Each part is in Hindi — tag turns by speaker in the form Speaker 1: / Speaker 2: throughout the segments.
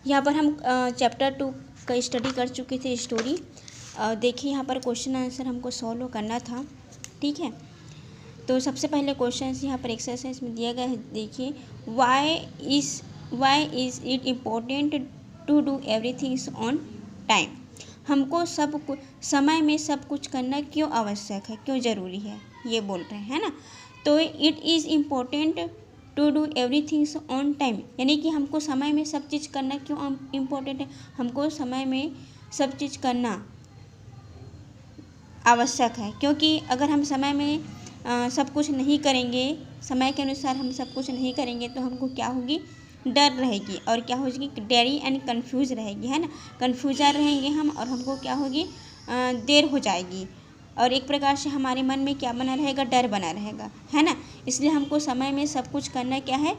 Speaker 1: यहाँ पर हम चैप्टर 2 का स्टडी कर चुके थे, स्टोरी। देखिए यहाँ पर क्वेश्चन आंसर हमको सॉल्व करना था, ठीक है। तो सबसे पहले क्वेश्चन यहाँ पर एक्सरसाइज में दिया गया है, देखिए, why is it important to do everythings on time. हमको सब कुछ समय में सब कुछ करना क्यों आवश्यक है, क्यों ज़रूरी है, ये बोल रहे हैं, है ना। तो it is important to do everythings on time, यानी कि हमको समय में सब चीज़ करना क्यों इम्पोर्टेंट है, हमको समय में सब चीज़ करना आवश्यक है, क्योंकि अगर हम समय में सब कुछ नहीं करेंगे, समय के अनुसार हम सब कुछ नहीं करेंगे तो हमको क्या होगी, डर रहेगी, और क्या होगी, डेरी एंड कंफ्यूज रहेगी, है ना। कंफ्यूजन रहेंगे हम, और हमको क्या होगी, देर हो जाएगी, और एक प्रकार से हमारे मन में क्या बना रहेगा, डर बना रहेगा, है ना। इसलिए हमको समय में सब कुछ करना क्या है,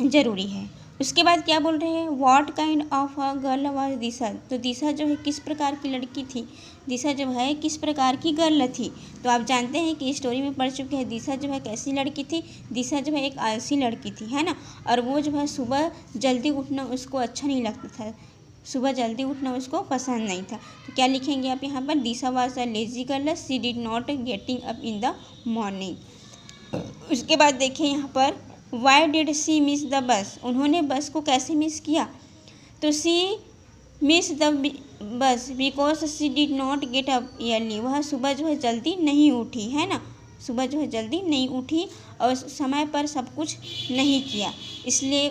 Speaker 1: ज़रूरी है। उसके बाद क्या बोल रहे हैं, what kind of a girl was Disha. तो दिशा जो है किस प्रकार की लड़की थी, दिशा जो है किस प्रकार की गर्ल थी। तो आप जानते हैं कि स्टोरी में पढ़ चुके हैं, दिशा जो है कैसी लड़की थी, दिशा जो है एक आलसी लड़की थी, है ना। और वो जो है सुबह जल्दी उठना उसको अच्छा नहीं लगता था, सुबह जल्दी उठना उसको पसंद नहीं था। तो क्या लिखेंगे आप यहाँ पर, Disha was a lazy girl, she did not getting up in the morning. उसके बाद देखिए यहाँ पर, why did she miss the bus, उन्होंने बस को कैसे मिस किया। तो she miss the bus because she did not get up early, वह सुबह जो है जल्दी नहीं उठी, है ना, सुबह जो है जल्दी नहीं उठी और समय पर सब कुछ नहीं किया, इसलिए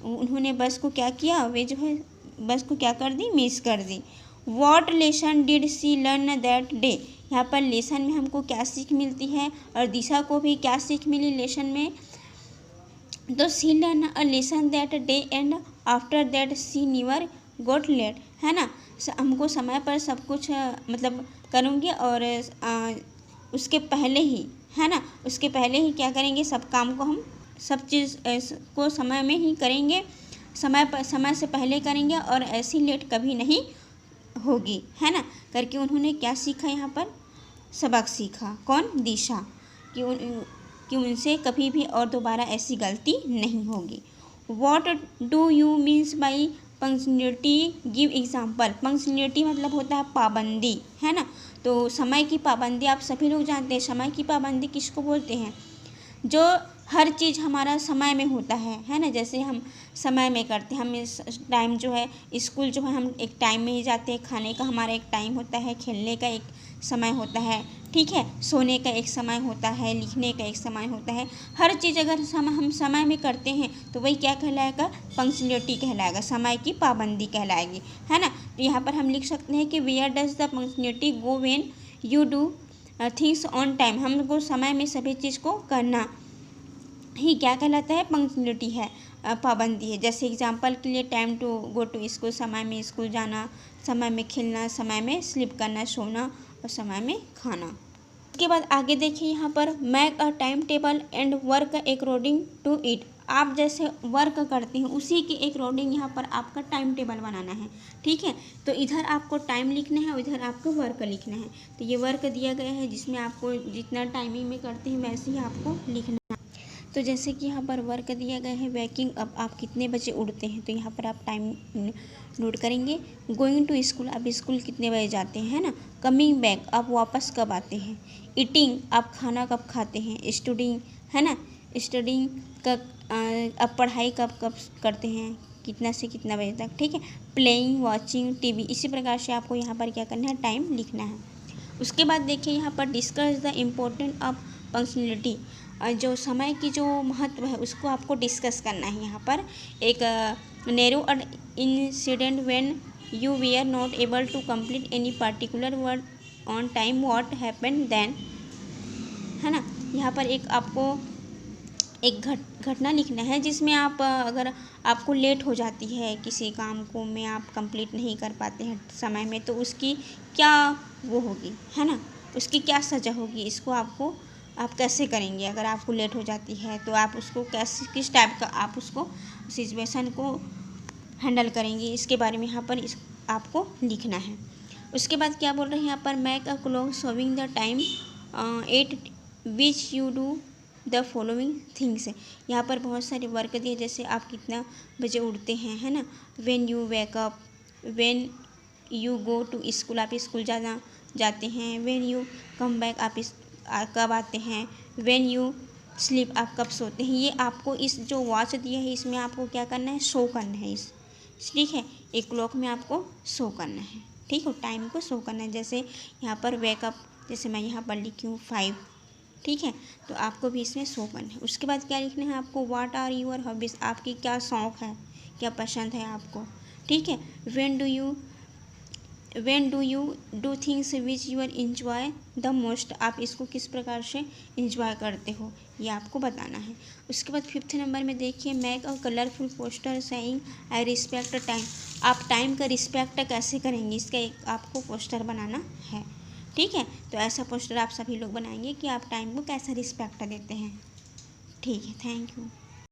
Speaker 1: उन्होंने बस को क्या किया, वे जो है बस को क्या कर दी, मिस कर दी। What lesson did she learn that day, यहाँ पर लेसन में हमको क्या सीख मिलती है, और दिशा को भी क्या सीख मिली लेसन में। तो she learn a lesson that day and after that she never got late, है ना। हमको समय पर सब कुछ मतलब करूँगी, और उसके पहले ही, है ना, उसके पहले ही क्या करेंगे, सब काम को हम सब चीज़ को समय में ही करेंगे, समय से पहले करेंगे, और ऐसी लेट कभी नहीं होगी, है ना। करके उन्होंने क्या सीखा, यहाँ पर सबक सीखा, कौन, दिशा, कि उनसे कभी भी और दोबारा ऐसी गलती नहीं होगी। What do you means by punctuality, give example. Punctuality मतलब होता है पाबंदी, है ना। तो समय की पाबंदी आप सभी लोग जानते हैं, समय की पाबंदी किसको बोलते हैं, जो हर चीज़ हमारा समय में होता है ना। जैसे हम समय में करते हैं, हम इस टाइम जो है स्कूल जो है हम एक टाइम में ही जाते हैं, खाने का हमारा एक टाइम होता है, खेलने का एक समय होता है, ठीक है, सोने का एक समय होता है, लिखने का एक समय होता है। हर चीज़ अगर हम समय में करते हैं तो वही क्या कहलाएगा, पंक्चुअलिटी कहलाएगा, समय की पाबंदी कहलाएगी, है ना। तो यहाँ पर हम लिख सकते हैं कि where does the punctuality go when you do things on time. हमको समय में सभी चीज़ को करना ही क्या कहलाता है, पंक्चुअलिटी है, पाबंदी है। जैसे एग्जांपल के लिए, time to go to school, समय में स्कूल जाना, समय में खेलना, समय में स्लीप करना, सोना, और समय में खाना। उसके बाद आगे देखिए यहाँ पर, make a time table and work according to it. आप जैसे वर्क करते हैं उसी के अकॉर्डिंग यहाँ पर आपका टाइम टेबल बनाना है, ठीक है। तो इधर आपको टाइम लिखना है और इधर आपको वर्क लिखना है। तो ये वर्क दिया गया है जिसमें आपको जितना टाइमिंग में करते हैं वैसे ही आपको लिखना है। तो जैसे कि यहाँ पर वर्क दिया गया है, वैकिंग अप, आप कितने बजे उठते हैं, तो यहाँ पर आप टाइम नोट करेंगे। गोइंग टू स्कूल, आप स्कूल कितने बजे जाते हैं, है ना। कमिंग बैक, आप वापस कब आते हैं। ईटिंग, आप खाना कब खाते हैं। स्टडिंग, है ना, स्टडिंग का आप पढ़ाई कब कब करते हैं, कितना से कितना बजे तक, ठीक है। प्लेइंग, वॉचिंग टीवी, इसी प्रकार से आपको यहाँ पर क्या करना है, टाइम लिखना है। उसके बाद देखिए यहाँ पर, discuss the important of punctuality, जो समय की जो महत्व है उसको आपको डिस्कस करना है। यहाँ पर एक narrow a incident when you we are not able to complete any particular work on time, what happened then, है ना। यहाँ पर एक आपको एक घटना लिखना है जिसमें आप अगर आपको लेट हो जाती है किसी काम को में, आप कंप्लीट नहीं कर पाते हैं समय में, तो उसकी क्या वो होगी, है ना, उसकी क्या सज़ा होगी। इसको आपको आप कैसे करेंगे, अगर आपको लेट हो जाती है तो आप उसको कैसे, किस टाइप का आप उसको सिचुएशन को हैंडल करेंगे, इसके बारे में यहाँ पर आपको लिखना है। उसके बाद क्या बोल रहे हैं यहाँ पर, make a clock showing the time eight which you do the following things. यहाँ पर बहुत सारे वर्क दिए, जैसे आप कितना बजे उठते हैं, है ना। When you wake up, when you go to school, आप स्कूल जाते हैं। व्हेन यू कम बैक, आप कब आते हैं। व्हेन यू स्लीप, आप कब सोते हैं। ये आपको इस जो वॉच दिया है इसमें आपको क्या करना है, शो करना है इस, ठीक है। एक क्लॉक में आपको शो करना है, ठीक है, टाइम को शो करना है। जैसे यहाँ पर वेकअप, जैसे मैं यहाँ पर लिखी हूँ 5, ठीक है, तो आपको भी इसमें शो करना है। उसके बाद क्या लिखना है आपको, व्हाट आर योर हॉबीज़, आपकी क्या शौक़ है, क्या पसंद है आपको, ठीक है। When do you do things which you are enjoy the most, आप इसको किस प्रकार से इंजॉय करते हो, ये आपको बताना है। उसके बाद 5th नंबर में देखिए, make a colourful poster saying I respect time, आप टाइम का रिस्पेक्ट कैसे करेंगे, इसका एक आपको पोस्टर बनाना है, ठीक है। तो ऐसा पोस्टर आप सभी लोग बनाएंगे कि आप टाइम को कैसा रिस्पेक्ट देते हैं, ठीक है। Thank you.